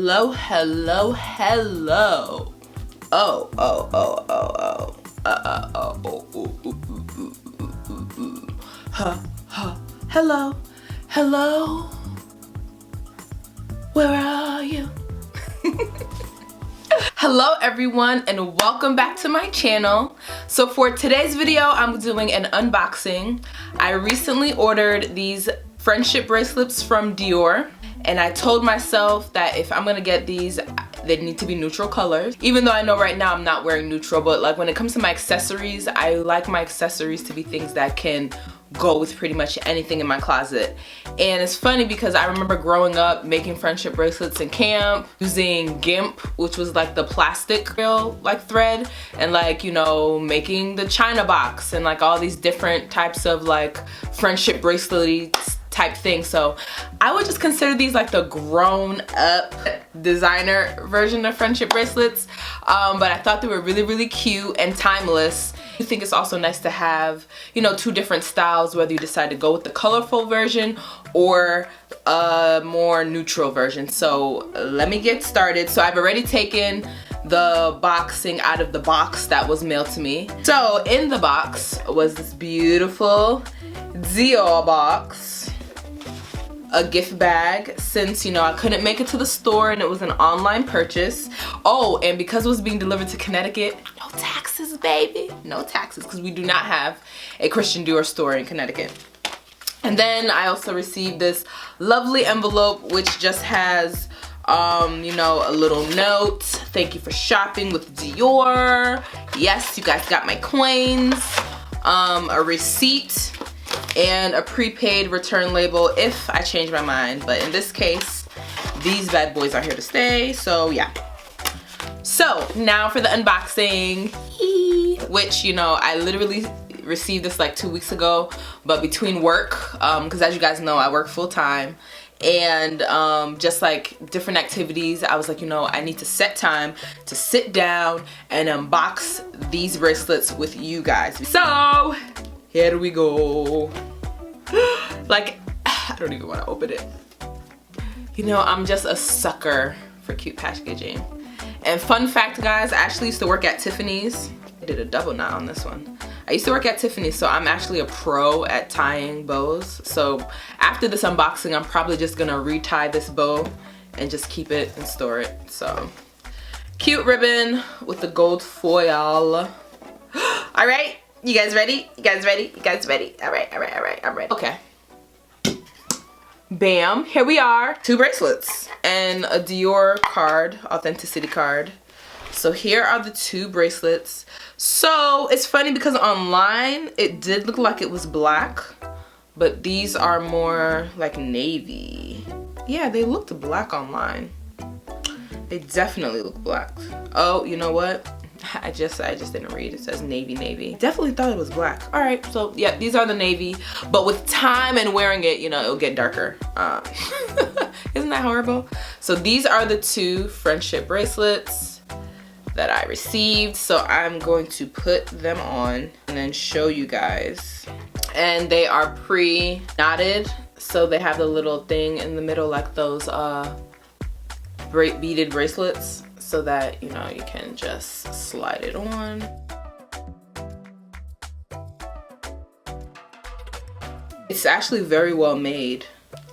Hello, hello, hello. Oh, oh, oh, oh, oh. Hello, hello. Where are you? Hello everyone and welcome back to my channel. So for today's video, I'm doing an unboxing. I recently ordered these friendship bracelets from Dior. And I told myself that if I'm gonna get these, they need to be neutral colors. Even though I know right now I'm not wearing neutral, but like when it comes to my accessories, I like my accessories to be things that can go with pretty much anything in my closet. And it's funny because I remember growing up making friendship bracelets in camp, using GIMP, which was like the plastic like thread, and like, you know, making the China box and like all these different types of like friendship bracelets type thing. So I would just consider these like the grown up designer version of friendship bracelets, but I thought they were really cute and timeless. I think it's also nice to have, you know, two different styles, whether you decide to go with the colorful version or a more neutral version. So let me get started. So I've already taken the boxing out of the box that was mailed to me. So in the box was this beautiful Dior box, a gift bag, since, you know, I couldn't make it to the store and it was an online purchase. Oh, and because it was being delivered to Connecticut, no taxes, baby. No taxes, because we do not have a Christian Dior store in Connecticut. And then I also received this lovely envelope which just has you know, a little note. Thank you for shopping with Dior. Yes, you guys got my coins. A receipt and a prepaid return label if I change my mind, but in this case these bad boys are here to stay. So yeah, so now for the unboxing, which, you know, I literally received this like 2 weeks ago, but between work, because as you guys know I work full-time, and just like different activities, I was like, you know, I need to set time to sit down and unbox these bracelets with you guys. So here we go. Like, I don't even want to open it. You know, I'm just a sucker for cute packaging. And fun fact, guys, I actually used to work at Tiffany's. I did a double knot on this one. I used to work at Tiffany's, so I'm actually a pro at tying bows. So after this unboxing, I'm probably just gonna retie this bow and just keep it and store it. So cute ribbon with the gold foil. All right. You guys ready? You guys ready? You guys ready? All right, I'm ready. Okay. Bam, here we are. 2 bracelets and a Dior card, authenticity card. So here are the 2 bracelets. So it's funny because online it did look like it was black, but these are more like navy. Yeah, they looked black online. They definitely look black. Oh, you know what? I just didn't read. It says navy. Definitely thought it was black. All right, so yeah, these are the navy, but with time and wearing it, you know, it'll get darker. Isn't that horrible? So these are the 2 friendship bracelets that I received. So I'm going to put them on and then show you guys. And they are pre-knotted, so they have the little thing in the middle like those beaded bracelets, so that, you know, you can just slide it on. It's actually very well made.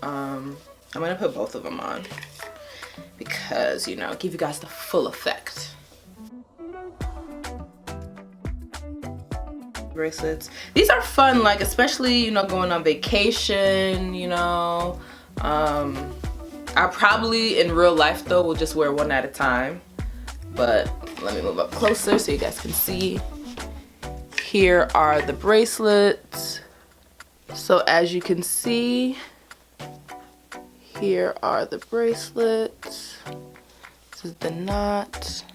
I'm gonna put both of them on because, you know, give you guys the full effect. Bracelets. These are fun, like especially, you know, going on vacation, you know. I probably in real life though will just wear one at a time, but let me move up closer so you guys can see. Here are the bracelets. So as you can see, here are the bracelets. This is the knot,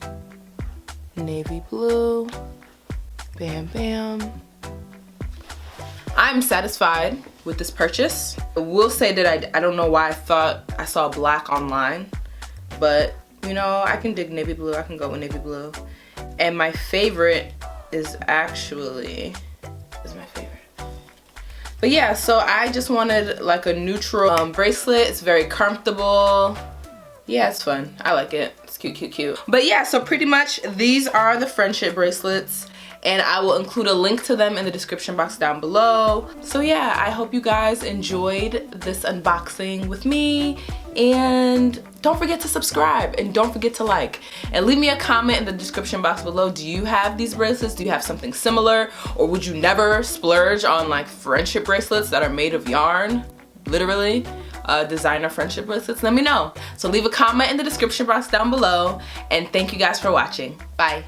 navy blue, bam bam. I'm satisfied with this purchase. I will say that I don't know why I thought I saw black online, but you know, I can dig navy blue. I can go with navy blue. And my favorite is actually, this is my favorite. But yeah, so I just wanted like a neutral bracelet. It's very comfortable. Yeah, it's fun. I like it. It's cute, cute, cute. But yeah, so pretty much these are the friendship bracelets, and I will include a link to them in the description box down below. So yeah, I hope you guys enjoyed this unboxing with me, and don't forget to subscribe and don't forget to like, and leave me a comment in the description box below. Do you have these bracelets? Do you have something similar? Or would you never splurge on like friendship bracelets that are made of yarn? Literally. Designer friendship bracelets? Let me know. So leave a comment in the description box down below, and thank you guys for watching. Bye.